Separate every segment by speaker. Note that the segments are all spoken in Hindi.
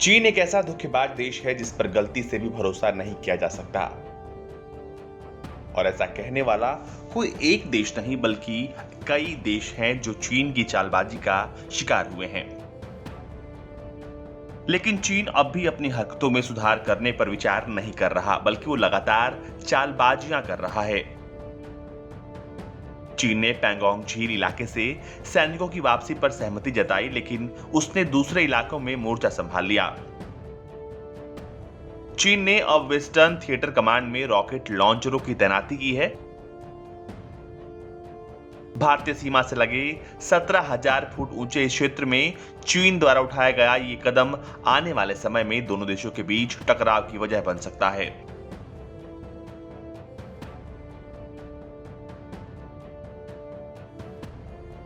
Speaker 1: चीन एक ऐसा धोखेबाज देश है जिस पर गलती से भी भरोसा नहीं किया जा सकता। और ऐसा कहने वाला कोई एक देश नहीं बल्कि कई देश हैं जो चीन की चालबाजी का शिकार हुए हैं। लेकिन चीन अब भी अपनी हरकतों में सुधार करने पर विचार नहीं कर रहा, बल्कि वो लगातार चालबाजियां कर रहा है। चीन ने पैंगोंग झील इलाके से सैनिकों की वापसी पर सहमति जताई, लेकिन उसने दूसरे इलाकों में मोर्चा संभाल लिया। चीन ने अब वेस्टर्न थिएटर कमांड में रॉकेट लॉन्चरों की तैनाती की है। भारतीय सीमा से लगे 17,000 फुट ऊंचे इस क्षेत्र में चीन द्वारा उठाया गया ये कदम आने वाले समय में दोनों देशों के बीच टकराव की वजह बन सकता है।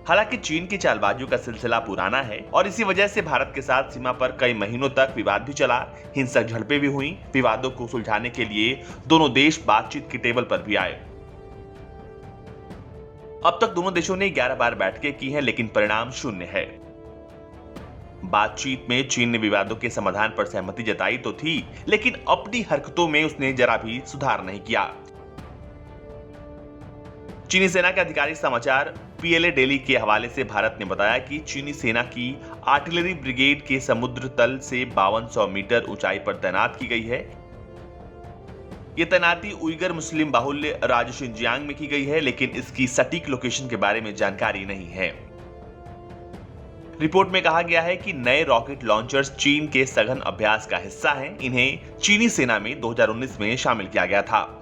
Speaker 1: हालांकि चीन की चालबाजियों का सिलसिला पुराना है और इसी वजह से भारत के साथ सीमा पर कई महीनों तक विवाद भी चला, हिंसक झड़पें भी हुई। विवादों को सुलझाने के लिए दोनों देश बातचीत की टेबल पर भी आए। अब तक दोनों देशों ने 11 बार बैठकें की हैं, लेकिन परिणाम शून्य है। बातचीत में चीन ने विवादों के समाधान पर सहमति जताई तो थी, लेकिन अपनी हरकतों में उसने जरा भी सुधार नहीं किया। चीनी सेना के आधिकारिक समाचार पीएलए डेली के हवाले से भारत ने बताया कि चीनी सेना की आर्टिलरी ब्रिगेड के समुद्र तल से 5200 मीटर ऊंचाई पर तैनात की गई है। यह तैनाती उइगर मुस्लिम बाहुल्य राज्य शिनजियांग में की गई है, लेकिन इसकी सटीक लोकेशन के बारे में जानकारी नहीं है। रिपोर्ट में कहा गया है कि नए रॉकेट लॉन्चर्स चीन के सघन अभ्यास का हिस्सा हैं। इन्हें चीनी सेना में 2019 में शामिल किया गया था।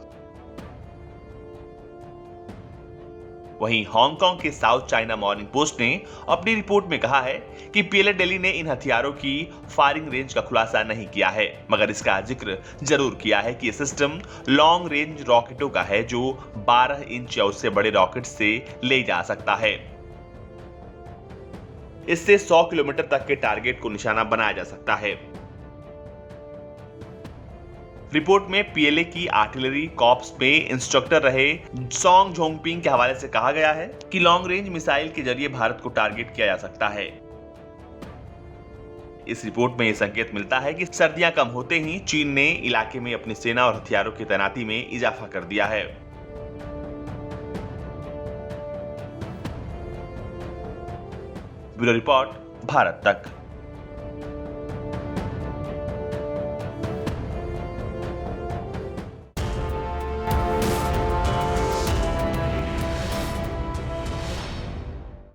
Speaker 1: वहीं हांगकांग के साउथ चाइना मॉर्निंग पोस्ट ने अपनी रिपोर्ट में कहा है कि पीएलए दिल्ली ने इन हथियारों की फायरिंग रेंज का खुलासा नहीं किया है, मगर इसका जिक्र जरूर किया है कि यह सिस्टम लॉन्ग रेंज रॉकेटों का है जो 12 इंच या उससे बड़े रॉकेट से ले जा सकता है। इससे 100 किलोमीटर तक के टारगेट को निशाना बनाया जा सकता है। रिपोर्ट में पीएलए की आर्टिलरी कॉर्प्स में इंस्ट्रक्टर रहे सोंग जोंगपिंग के हवाले से कहा गया है कि लॉन्ग रेंज मिसाइल के जरिए भारत को टारगेट किया जा सकता है। इस रिपोर्ट में यह संकेत मिलता है कि सर्दियां कम होते ही चीन ने इलाके में अपनी सेना और हथियारों की तैनाती में इजाफा कर दिया है। ब्यूरो रिपोर्ट, भारत तक।